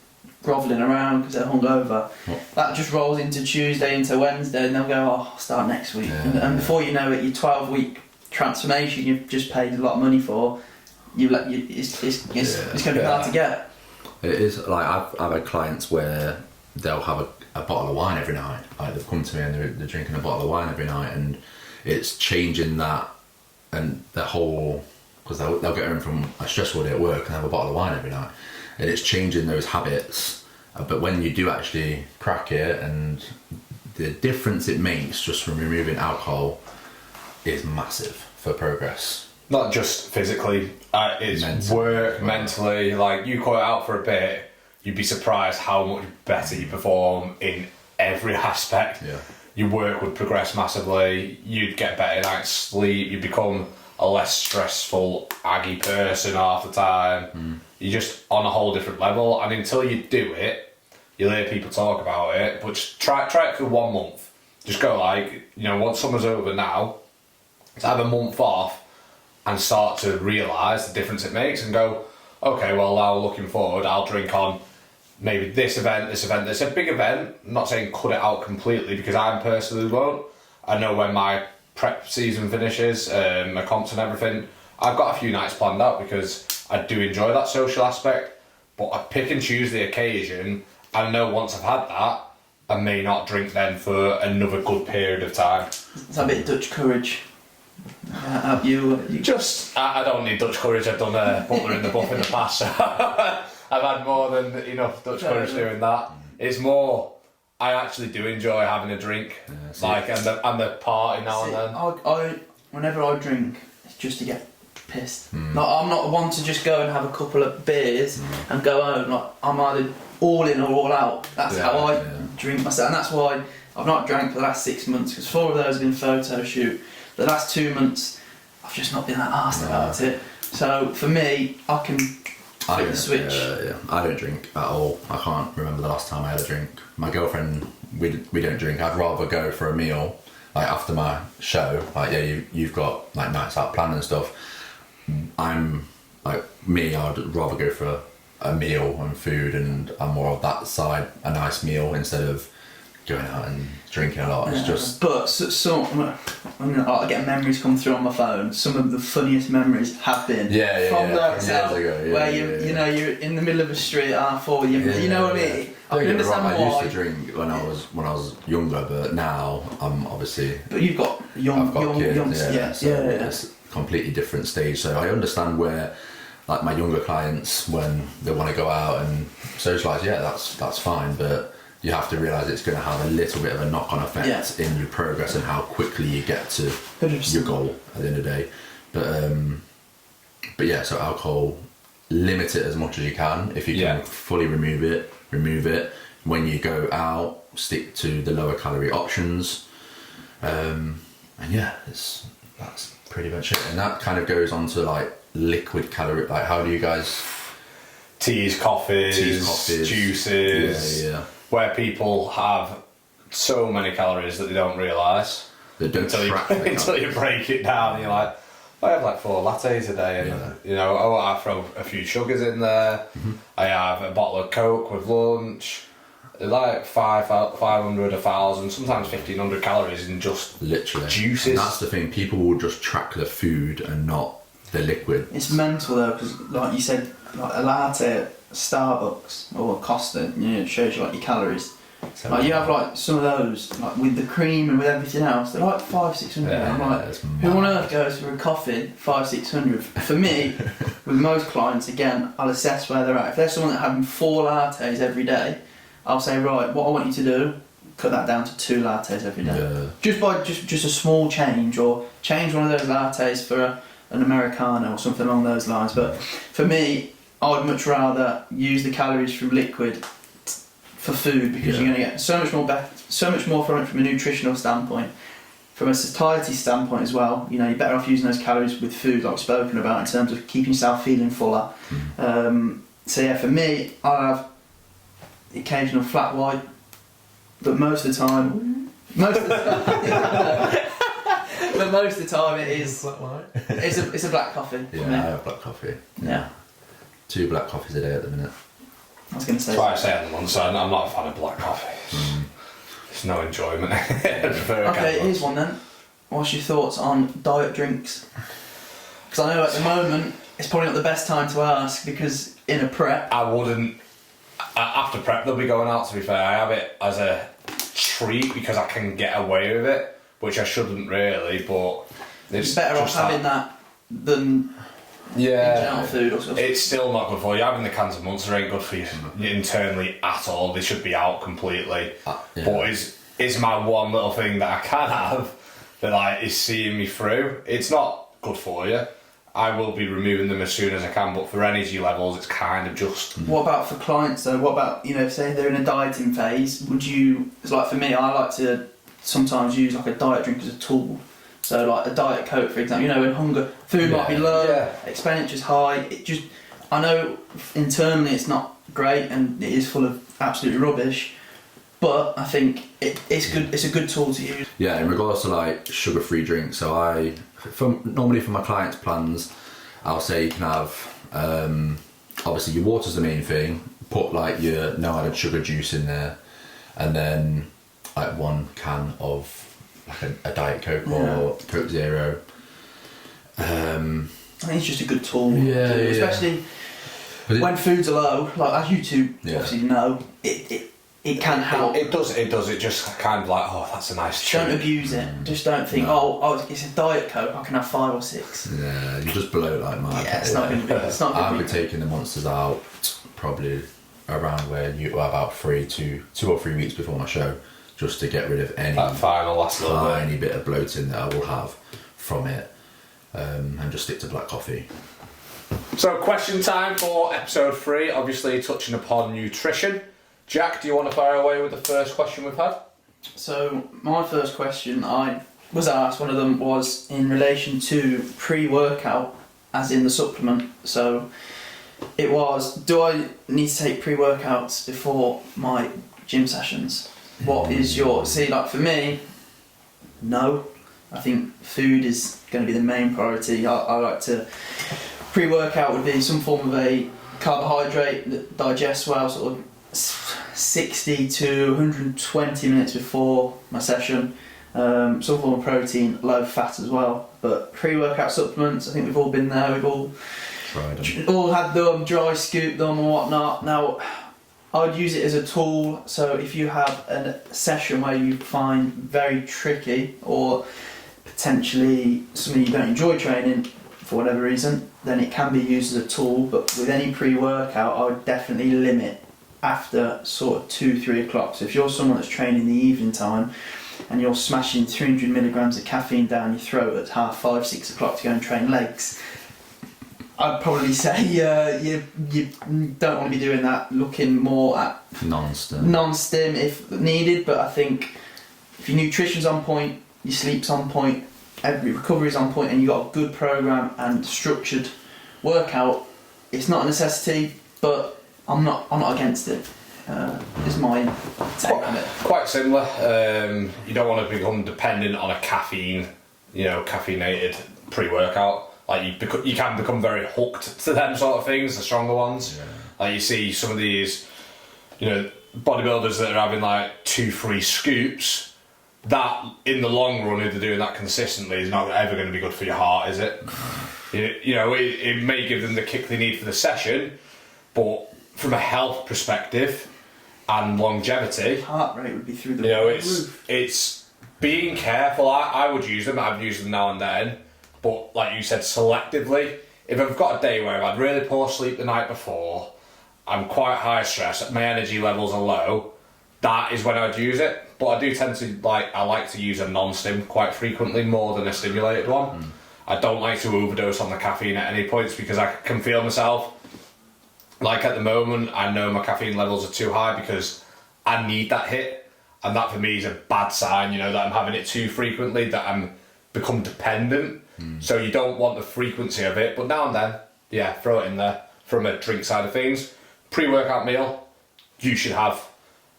grovelling around because they're hungover. That just rolls into Tuesday, into Wednesday, and they'll go, "Oh, I'll start next week." And before you know it, your 12-week transformation you've just paid a lot of money for. It's going to be hard to get. It is like I've had clients where they'll have a bottle of wine every night. Like they've come to me and they're drinking a bottle of wine every night, and it's changing that and that whole, because they'll get home from a stressful day at work and have a bottle of wine every night, and it's changing those habits. But when you do actually crack it, and the difference it makes just from removing alcohol is massive for progress. Not just physically, it's Mentally. work, mentally. Like, you cut it out for a bit, you'd be surprised how much better you perform in every aspect. Yeah. Your work would progress massively, you'd get better night's sleep, you'd become a less stressful, aggy person half the time. You're just on a whole different level, and until you do it, you'll hear people talk about it, but just try it for 1 month. Just go like, once summer's over now, to have a month off and start to realise the difference it makes and go, okay, well now looking forward, I'll drink on maybe this event. It's a big event. I'm not saying cut it out completely, because I personally won't. I know when my prep season finishes, my comps and everything, I've got a few nights planned out because I do enjoy that social aspect, but I pick and choose the occasion. I know once I've had that, I may not drink then for another good period of time. It's a bit Dutch courage. Have you Just, I don't need Dutch courage. I've done a butler in the buff in the past, so I've had more than enough Dutch courage doing that. It's more, I actually do enjoy having a drink, and the party now and then. I whenever I drink, it's just to get pissed. Like, I'm not one to just go and have a couple of beers and go home. Like, I'm either all in or all out. That's how I drink myself, and that's why I've not drank for the last 6 months, because 4 of those have been photo shoot. The last 2 months, I've just not been that arsed about it. So for me, I can flip the switch. I don't drink at all. I can't remember the last time I had a drink. My girlfriend, we don't drink. I'd rather go for a meal, like after my show. Like, you've got like nights out planned and stuff. I'm like me. I'd rather go for a meal and food, and I'm more of that side. A nice meal instead of going out and drinking a lot. It's just. But I get memories come through on my phone. Some of the funniest memories have been from years ago, where you're in the middle of a street at R4 with you know what I mean. I can understand why. I used to drink when I was younger, but now I'm obviously. But you've got young kids, it's a completely different stage. So I understand where, like, my younger clients, when they want to go out and socialise, that's fine, but you have to realise it's going to have a little bit of a knock-on effect in your progress and how quickly you get to 100%. your goal at the end of the day. But yeah, so alcohol, limit it as much as you can. If you can fully remove it. When you go out, stick to the lower calorie options. And that's pretty much it. And that kind of goes on to like liquid calorie. Like, how do you guys? Teas, coffees, juices. Yeah. Where people have so many calories that they don't realise. They don't until you break it down, and you're like, I have like 4 lattes a day, and I throw a few sugars in there. I have a bottle of Coke with lunch. Like 500, 1,000, sometimes 1,500 calories in just literally juices. And that's the thing. People will just track the food and not the liquid. It's mental though, because like you said, like a latte at Starbucks or Costa, it shows you like your calories. So like you have like some of those, like with the cream and with everything else, they're like 500-600. I'm like, who on earth goes for a coffee 500-600? For me, with most clients, again, I'll assess where they're at. If there's someone that having 4 lattes every day, I'll say, right, what I want you to do, cut that down to 2 lattes every day. Yeah. Just a small change, or change one of those lattes for an Americano or something along those lines. But for me, I would much rather use the calories from liquid for food, because you're going to get so much more from it from a nutritional standpoint. From a satiety standpoint as well, you're better off using those calories with food, like we've spoken about, in terms of keeping yourself feeling fuller. So yeah, for me, I'll have the occasional flat white, but most of the time, it is flat white. it's a black coffee. Yeah, I have black coffee. Yeah. 2 black coffees a day at the minute. I was going to say. That's why I say on the one side, I'm not a fan of black coffee. It's no enjoyment. Okay, here's one then. What's your thoughts on diet drinks? Because I know at the moment it's probably not the best time to ask, because in a prep. I wouldn't After prep, they'll be going out. To be fair, I have it as a treat because I can get away with it, which I shouldn't really. But It's better off just having that than yeah, food or something. it's still not good for you. Having the cans of Munster ain't good for you internally at all. They should be out completely. Yeah. But is my one little thing that I can have that like is seeing me through. It's not good for you. I will be removing them as soon as I can, but for energy levels, it's kind of just. What about for clients though? What about, say they're in a dieting phase? Would you? It's like for me, I like to sometimes use like a diet drink as a tool. So like a Diet Coke, for example. When hunger, food might be low, expenditure's high. It just, I know internally it's not great and it is full of absolute rubbish, but I think it's good. It's a good tool to use. Yeah, in regards to like sugar-free drinks, so normally for my clients' plans, I'll say you can have obviously your water's the main thing. Put like your no added sugar juice in there, and then like 1 can of like a Diet Coke or Coke Zero. I think it's just a good tool. Yeah, especially when foods are low. Like as you two obviously know, it can help. It does. It just kind of like, oh, that's a nice treat. Don't abuse it. Just don't think, oh, it's a Diet Coke. I can have 5 or 6. Yeah, you just blow it like mad. Yeah, it's not going to be. It's not I've going been to be. taking the Monsters out probably around where you were about 2 or 3 weeks before my show, just to get rid of any That final last little bit. tiny bit of bloating that I will have from it, and just stick to black coffee. So, question time for episode 3. Obviously, touching upon nutrition. Jack, do you want to fire away with the first question we've had? So my first question I was asked, one of them was in relation to pre-workout, as in the supplement. So it was, do I need to take pre-workouts before my gym sessions? What is your... See, like for me, no. I think food is going to be the main priority. I like to... Pre-workout would be some form of a carbohydrate that digests well, sort of 60 to 120 minutes before my session. Some form of protein, low fat as well. But pre-workout supplements, I think we've all been there. We've all Tried them. all had them, dry scoop them and whatnot. Now, I would use it as a tool. So if you have a session where you find very tricky or potentially something you don't enjoy training for whatever reason, then it can be used as a tool. But with any pre-workout, I would definitely limit after sort of 2-3 o'clock. So if you're someone that's training in the evening time and you're smashing 300 milligrams of caffeine down your throat at 5-6 o'clock to go and train legs, I'd probably say you don't want to be doing that. Looking more at non-stim if needed. But I think if your nutrition's on point, your sleep's on point, every recovery's on point, and you've got a good program and structured workout, it's not a necessity, but I'm not against it. Is my take on it. Quite similar. You don't want to become dependent on a caffeinated pre-workout. Like you can become very hooked to them sort of things, the stronger ones. Yeah. Like you see some of these, bodybuilders that are having like 2-3 scoops. That in the long run, if they're doing that consistently, is not ever going to be good for your heart, is it? It may give them the kick they need for the session, but from a health perspective and longevity, heart rate would be through the roof. It's being careful. I would use them. I've used them now and then, but like you said, selectively. If I've got a day where I've had really poor sleep the night before, I'm quite high stress, my energy levels are low, that is when I'd use it. But I do tend to I like to use a non-stim quite frequently more than a stimulated one. I don't like to overdose on the caffeine at any points because I can feel myself. Like at the moment, I know my caffeine levels are too high because I need that hit, and that for me is a bad sign. That I'm having it too frequently, that I'm become dependent. So you don't want the frequency of it, but now and then, throw it in there. From a drink side of things, pre-workout meal, you should have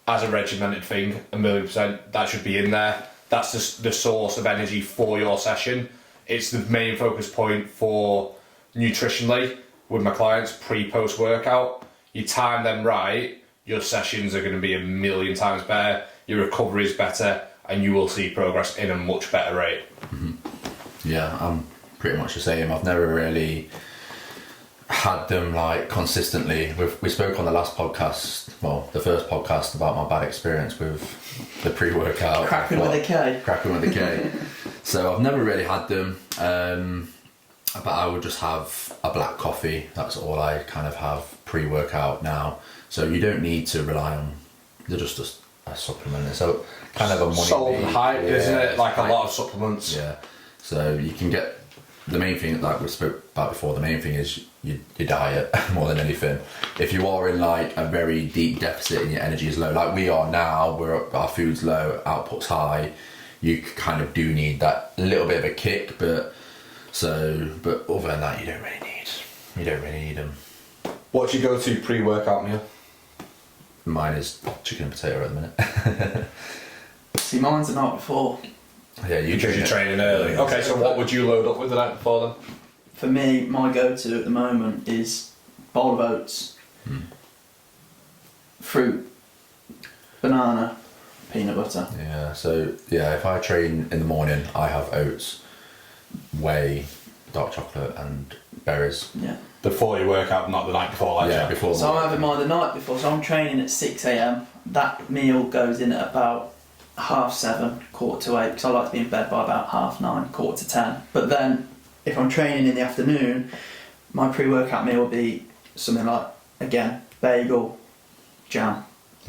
as a regimented thing, 1,000,000%. That should be in there. That's the source of energy for your session. It's the main focus point for nutritionally with my clients pre-post workout. You time them right, your sessions are going to be 1,000,000 times better, your recovery is better, and you will see progress in a much better rate. Yeah, I'm pretty much the same. I've never really had them like consistently. We spoke on the last podcast, well, the first podcast, about my bad experience with the pre-workout. Cracking with a K. Cracking with a K. So I've never really had them, but I would just have a black coffee. That's all I kind of have pre-workout now. So you don't need to rely on. They're just a supplement. So kind of a money. Sold and hype, isn't it? Like a hype. lot of supplements. Yeah. So you can get the main thing, like we spoke about before. The main thing is your diet more than anything. If you are in like a very deep deficit and your energy is low, like we are now, our food's low, output's high. You kind of do need that little bit of a kick, but other than that, you don't really need them. What's your go-to pre-workout meal? Mine is chicken and potato at the minute. See, mine's the night before. Yeah, Because you're training early. Yeah. Okay, so what would you load up with the night before then? For me, my go-to at the moment is bowl of oats, fruit, banana, peanut butter. Yeah, so yeah, if I train in the morning, I have oats, whey, dark chocolate, and berries. Yeah. Before you work out, not the night before, like Yeah, that. before. So I'm having mine the night before. So I'm training at 6 a.m. That meal goes in at about 7:30, 7:45, because I like to be in bed by about 9:30, 9:45. But then, if I'm training in the afternoon, my pre-workout meal will be something like, again, bagel, jam.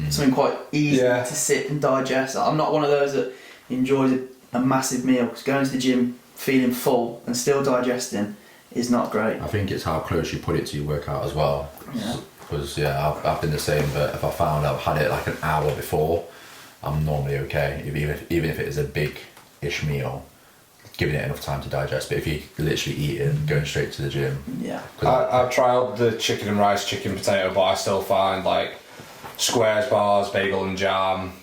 Something quite easy Yeah. to sit and digest. I'm not one of those that enjoys a massive meal, because going to the gym feeling full and still digesting is not great. I think it's how close you put it to your workout as well. Yeah. Because I've been the same, but if I found I've had it like an hour before, I'm normally okay. Even if it is a big-ish meal, giving it enough time to digest. But if you literally eat it and going straight to the gym, Yeah. I've tried the chicken and rice, chicken potato, but I still find like squares bars, bagel and jam,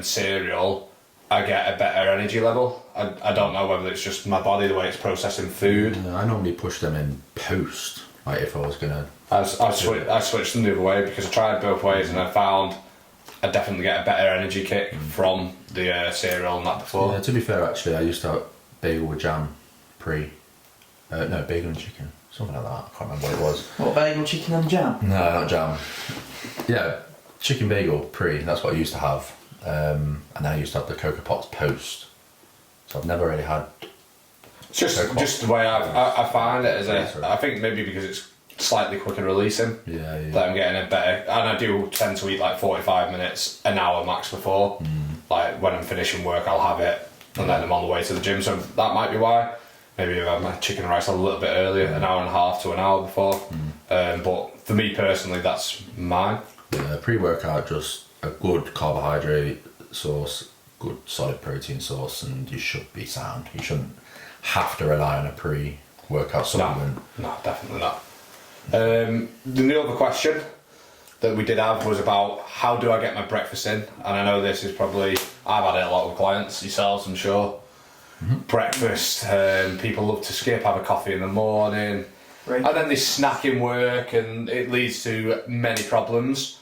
cereal, I get a better energy level. I don't know whether it's just my body, the way it's processing food. I normally push them in post. Like if I was gonna, I switched them the other way because I tried both ways and I found I definitely get a better energy kick from the cereal and that before. Yeah, to be fair, actually, I used to have bagel with jam no, bagel and chicken, something like that. I can't remember what it was. What, bagel, chicken and jam? No, not jam. Yeah, chicken bagel that's what I used to have. And then I used to have the Cocoa Pops post. So I've never really had. It's just the way I find it I think maybe because it's slightly quicker releasing. Yeah. That I'm getting a better, and I do tend to eat like 45 minutes, an hour max before. Like when I'm finishing work, I'll have it, and then I'm on the way to the gym. So that might be why. Maybe I have my chicken and rice a little bit earlier, an hour and a half to an hour before. But for me personally, that's mine. Yeah, pre-workout, just a good carbohydrate source, good solid protein source, and you should be sound. You shouldn't have to rely on a pre-workout supplement. No, definitely not. The other question that we did have was about how do I get my breakfast in? And I know this is probably, I've had it a lot with clients, yourselves I'm sure. Breakfast, people love to skip, have a coffee in the morning, Right. and then they snack in work and it leads to many problems.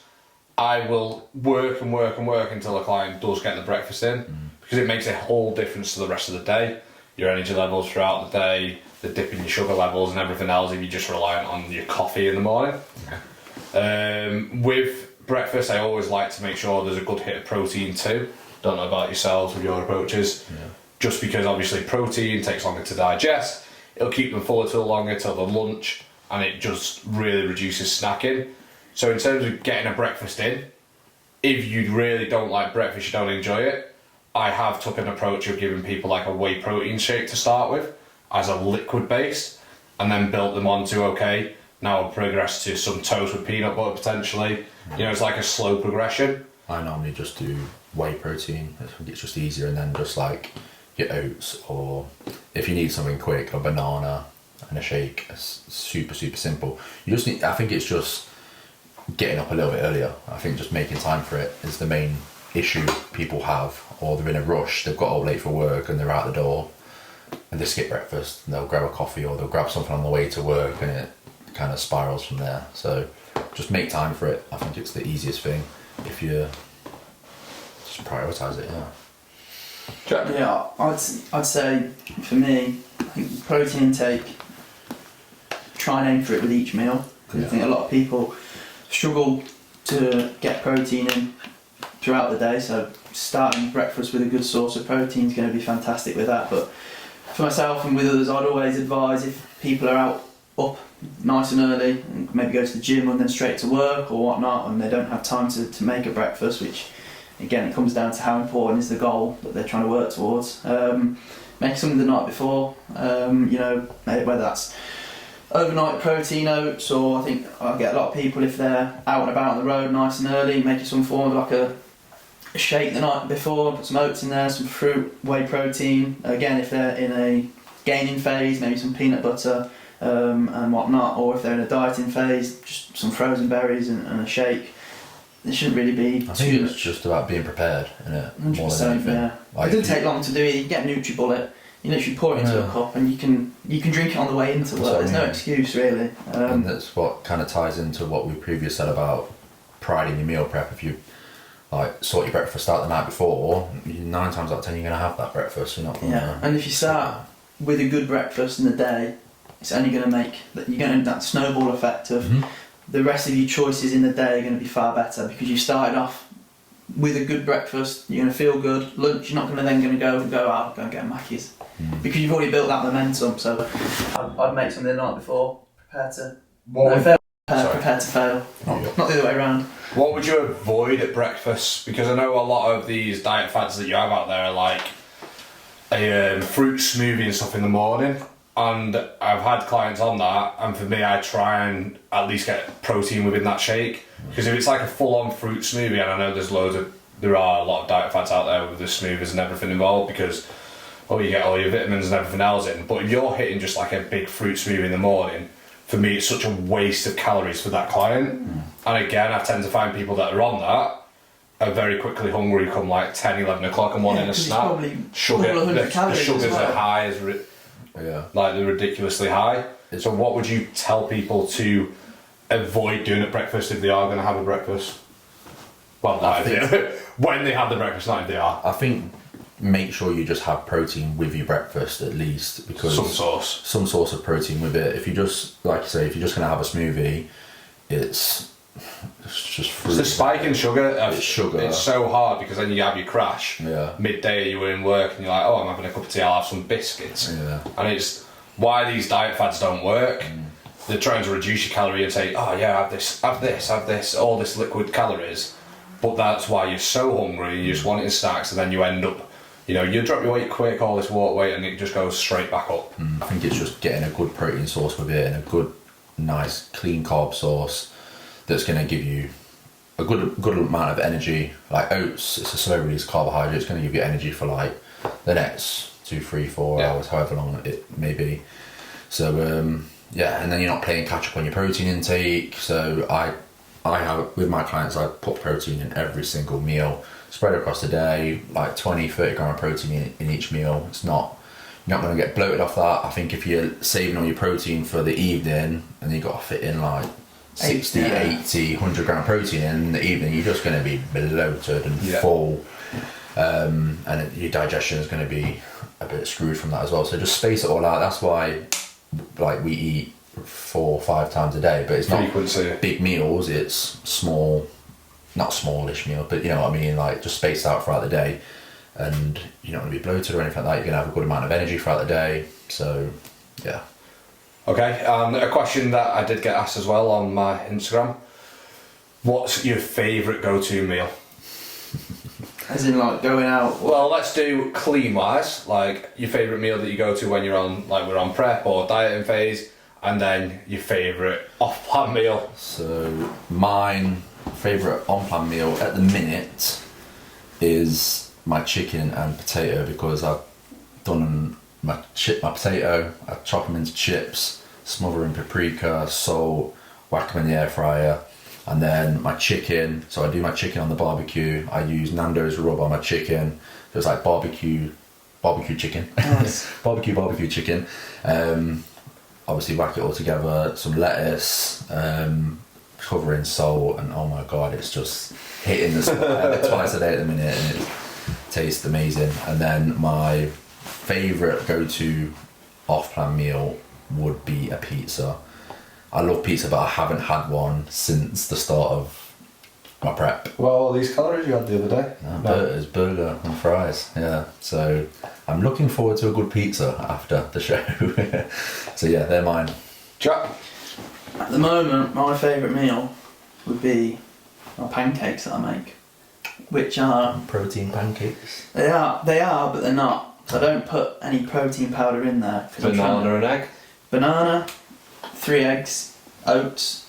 I will work until a client does get the breakfast in because it makes a whole difference to the rest of the day. Your energy levels throughout the day, the dip in your sugar levels and everything else if you're just reliant on your coffee in the morning. With breakfast, I always like to make sure there's a good hit of protein too. Don't know about yourselves with your approaches. Yeah. Just because obviously protein takes longer to digest, it'll keep them fuller till longer till the lunch, and it just really reduces snacking. So in terms of getting a breakfast in, if you really don't like breakfast, you don't enjoy it, I have took an approach of giving people like a whey protein shake to start with as a liquid base, and then built them onto, okay, now I'll progress to some toast with peanut butter potentially. You know, it's like a slow progression. I normally just do whey protein. I think it's just easier, and then just like your oats, or if you need something quick, a banana and a shake. It's super simple. You just need, I think it's just getting up a little bit earlier. I think just making time for it is the main issue people have, or they're in a rush, they've got all late for work and they're out the door and they skip breakfast and they'll grab a coffee or they'll grab something on the way to work, and it kind of spirals from there. So just make time for it. I think it's the easiest thing if you just prioritise it. Yeah, I'd say for me, I think protein intake try and aim for it with each meal. 'Cause I think a lot of people struggle to get protein in throughout the day, so starting breakfast with a good source of protein is going to be fantastic with that. But for myself and with others, I'd always advise, if people are up nice and early and maybe go to the gym and then straight to work or whatnot, and they don't have time to make a breakfast, which again, it comes down to how important is the goal that they're trying to work towards. Make something the night before, whether that's overnight protein oats, or I think I get a lot of people, if they're out and about on the road nice and early, making some form of like a shake the night before, put some oats in there, some fruit, whey protein. Again, if they're in a gaining phase, maybe some peanut butter and whatnot, or if they're in a dieting phase, just some frozen berries and a shake. It shouldn't really be I think it's just about being prepared, isn't it? 100%, yeah. Like, it doesn't take long to do it. You get NutriBullet, you literally pour it into a cup, and you can drink it on the way into work. There's no excuse really. And that's what kind of ties into what we previously said about pride in your meal prep. If you like sort your breakfast out the night before, 9 times out of 10 you're going to have that breakfast. You're not going to. And if you start with a good breakfast in the day, it's only going to make that snowball effect of the rest of your choices in the day are going to be far better, because you started off with a good breakfast. You're going to feel good. Lunch, you're not going to then go out and get a Mackey's, because you've already built that momentum. So I'd make something the night before, prepare to fail, not the other way around. What would you avoid at breakfast? Because I know a lot of these diet fads that you have out there are like a fruit smoothie and stuff in the morning. And I've had clients on that, and for me, I try and at least get protein within that shake. Because if it's like a full-on fruit smoothie, and I know there are a lot of diet fads out there with the smoothies and everything involved, because you get all your vitamins and everything else in. But if you're hitting just like a big fruit smoothie in the morning, for me, it's such a waste of calories for that client. And again, I tend to find people that are on that are very quickly hungry come like 10, 11 o'clock and wanting a snack. The sugars are high as like they're ridiculously high. So what would you tell people to avoid doing at breakfast if they are going to have a breakfast? Well, when they have the breakfast, not if they are. I think make sure you just have protein with your breakfast at least, because some source of protein with it. If you just, like you say, if you're just going to have a smoothie, it's just fruit. It's the spike in sugar. It's sugar. It's so hard, because then you have your crash. Midday, you were in work and you're like, I'm having a cup of tea, I'll have some biscuits. And it's why these diet fads don't work. They're trying to reduce your calorie and say, have this, all this liquid calories. But that's why you're so hungry and you just want it in snacks, and then you end up, you drop your weight quick, all this water weight, and it just goes straight back up. I think it's just getting a good protein source with it, and a good, nice, clean carb source that's going to give you a good amount of energy. Like oats, it's a slow release carbohydrate. It's going to give you energy for like the next 2, 3, 4 hours, however long it may be. So and then you're not playing catch up on your protein intake. So I have, with my clients, I put protein in every single meal, spread across the day, like 20-30 gram of protein in each meal. You're not going to get bloated off that. I think if you're saving all your protein for the evening and you've got to fit in like 60, 80, 100 gram protein in the evening, you're just going to be bloated and full, and your digestion is going to be a bit screwed from that as well. So just space it all out. That's why like we eat 4 or 5 times a day, but it's not big meals, it's small, not smallish meals, but you know what I mean, like just spaced out throughout the day, and you're not going to be bloated or anything like that. You're going to have a good amount of energy throughout the day. So yeah. Okay, a question that I did get asked as well on my Instagram: what's your favourite go-to meal? As in, like, going out? Well, let's do clean-wise, like your favourite meal that you go to when you're on, like we're on prep or dieting phase, and then your favourite off-plan meal. So mine favourite on-plan meal at the minute is my chicken and potato, because I've done my potato, I chop them into chips, smother in paprika, salt, whack them in the air fryer, and then my chicken. So I do my chicken on the barbecue. I use Nando's rub on my chicken. So it's like barbecue chicken, nice. barbecue chicken. Obviously whack it all together, some lettuce, cover in salt, and oh my god, it's just hitting the spot. I have it twice a day at the minute, and it tastes amazing. And then my favourite go-to off-plan meal would be a pizza. I love pizza, but I haven't had one since the start of my prep. Well, all these calories you had the other day. Burgers, burger and fries. Yeah, so I'm looking forward to a good pizza after the show. So yeah, they're mine. Jack. At the moment, my favourite meal would be my pancakes that I make, which are Protein pancakes. they are, but they're not. I don't put any protein powder in there. 'Cause I'm trying Banana and egg. banana, 3 eggs, oats,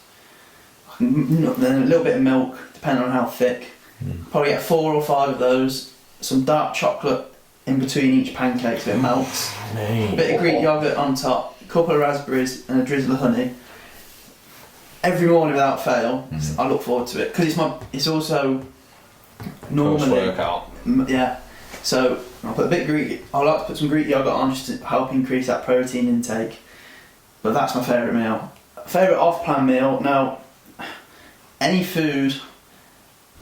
then a little bit of milk, depending on how thick. Probably get 4 or 5 of those. Some dark chocolate in between each pancake so it melts. A bit of Greek yogurt on top, a couple of raspberries, and a drizzle of honey. Every morning without fail. I look forward to it because it's also normally Post-workout. yeah. So I'll put a bit of Greek. I like to put some Greek yogurt on just to help increase that protein intake. But that's my favourite meal. Favourite off-plan meal. Now, any food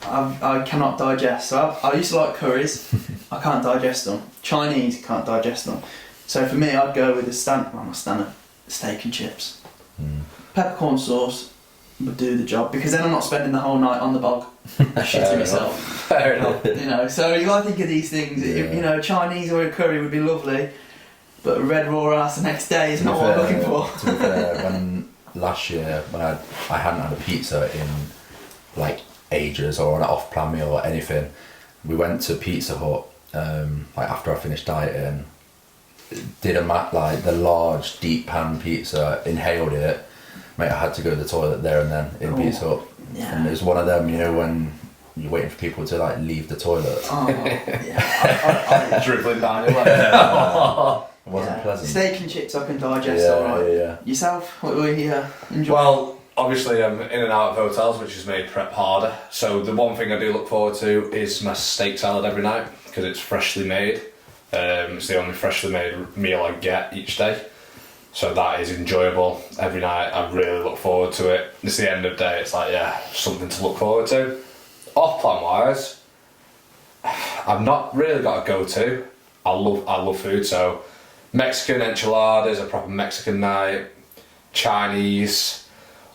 I cannot digest. So I used to like curries. I can't digest them. Chinese, can't digest them. So for me, I'd go with a standard steak and chips. Peppercorn sauce would do the job because then I'm not spending the whole night on the bog shitting myself. Fair enough. You know, so you got to think of these things. Yeah. You know, Chinese or a curry would be lovely, but a red raw ass the next day is not what I'm looking for. To be fair, when last year when I hadn't had a pizza in like ages or an off-plan meal or anything, we went to Pizza Hut like after I finished dieting, did like the large deep pan pizza, inhaled it, mate. I had to go to the toilet there and then in Pizza Hut, Yeah. and it was one of them, you know, when you're waiting for people to like leave the toilet. Oh, yeah. Dribbling down your leg. It wasn't pleasant. Steak and chips I can digest Yeah, alright. yeah. Yourself, what were you enjoying? Well, obviously I'm in and out of hotels, which has made prep harder. So the one thing I do look forward to is my steak salad every night because it's freshly made. It's the only freshly made meal I get each day. So that is enjoyable every night. I really look forward to it. It's the end of the day. It's like, yeah, something to look forward to. Off plan wise, I've not really got a go-to. I love food. So Mexican enchiladas, a proper Mexican night, Chinese,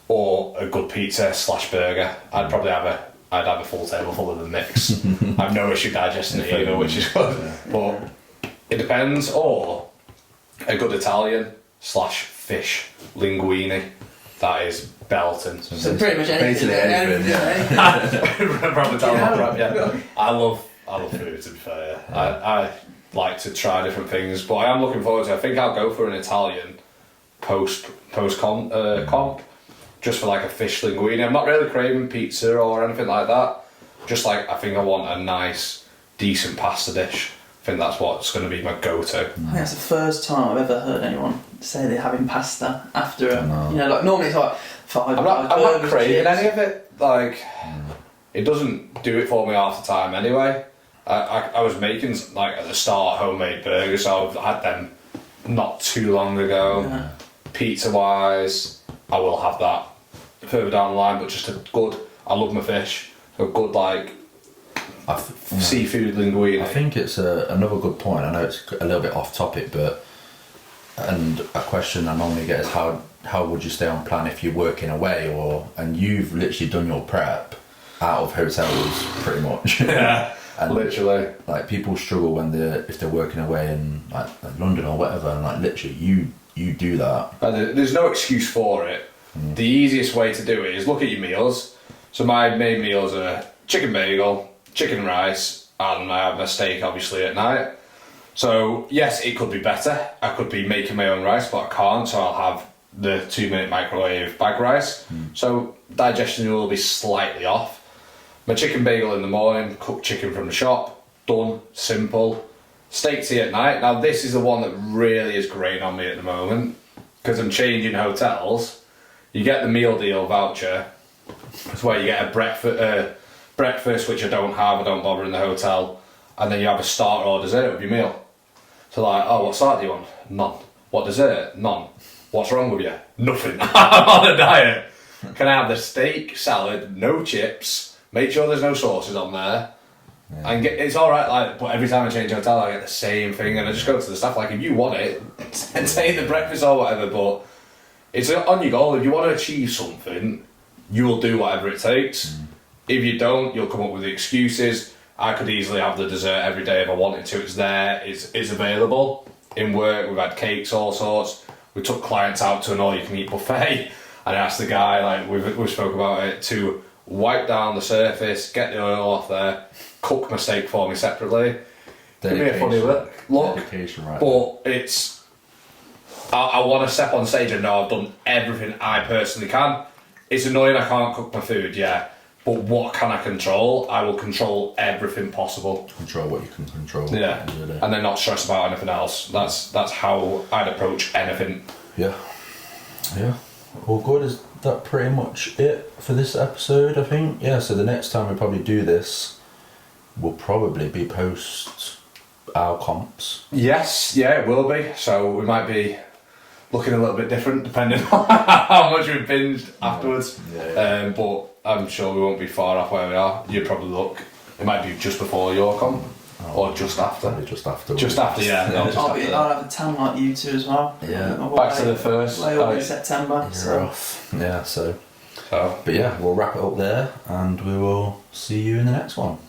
or a good pizza / burger. I'd probably have a full table full of the mix. I've no issue digesting it either, which is good. But it depends. Or a good Italian / fish linguine. That is belting. so pretty much anything. Basically anything, Proper Italian Yeah. prep, yeah. I love food, to be fair. I like to try different things, but I am looking forward to it. I think I'll go for an Italian post comp, just for like a fish linguine. I'm not really craving pizza or anything like that. Just like, I think I want a nice, decent pasta dish. I think that's what's going to be my go-to. I think that's the first time I've ever heard anyone say they're having pasta after a, No. you know, like normally it's like 5 I'm not burgers, craving chips. any of it. Like, it doesn't do it for me half the time anyway. I was making, like, at the start, homemade burgers, so I've had them not too long ago. Yeah. Pizza wise, I will have that further down the line, but just a good, I love my fish, a good, like, seafood linguine. I think it's another good point. I know it's a little bit off topic, but and a question I normally get is how would you stay on plan if you're working away and you've literally done your prep out of hotels pretty much. Yeah, and literally. like people struggle when if they're working away in like London or whatever, and like literally you do that. And there's no excuse for it. The easiest way to do it is look at your meals. So my main meals are chicken bagel, chicken rice, and I have my steak obviously at night. So yes, it could be better. I could be making my own rice, but I can't, so I'll have the 2-minute microwave bag rice. So digestion will be slightly off. My chicken bagel in the morning, cooked chicken from the shop, done, simple. Steak tea at night. Now this is the one that really is grating on me at the moment, because I'm changing hotels. You get the meal deal voucher. It's where you get a breakfast, which I don't bother in the hotel, and then you have a starter or dessert with your meal. So like, oh, what starter do you want? None. What dessert? None. What's wrong with you? Nothing. I'm on a diet. Can I have the steak, salad, no chips, make sure there's no sauces on there, and it's alright, like, but every time I change hotel I get the same thing, and I just go to the staff like, if you want it, and say the breakfast or whatever, but it's on your goal. If you want to achieve something, you will do whatever it takes. If you don't, you'll come up with the excuses. I could easily have the dessert every day if I wanted to. It's there. It's available. In work, we've had cakes, all sorts. We took clients out to an all-you-can-eat buffet, and I asked the guy, like we spoke about it, to wipe down the surface, get the oil off there, cook my steak for me separately. Give me a funny look, Dedication, right. but it's. I want to step on stage and know I've done everything I personally can. It's annoying I can't cook my food, yeah, but what can I control? I will control everything possible. Control what you can control. Yeah, and then not stress about anything else. That's how I'd approach anything. Yeah. All good. Is that pretty much it for this episode, I think? Yeah, so the next time we probably do this will probably be post our comps. Yes, yeah, it will be. So we might be looking a little bit different depending on how much we've binged afterwards. Yeah. But I'm sure we won't be far off where we are. You'd probably look. It might be just before your comp. Or just after. Probably just after. Just after, yeah. No, just I'll after. have a tan like you two as well. Yeah. Back to the first. Way up in September. You're So. off. Yeah, so. So. But yeah, we'll wrap it up there and we will see you in the next one.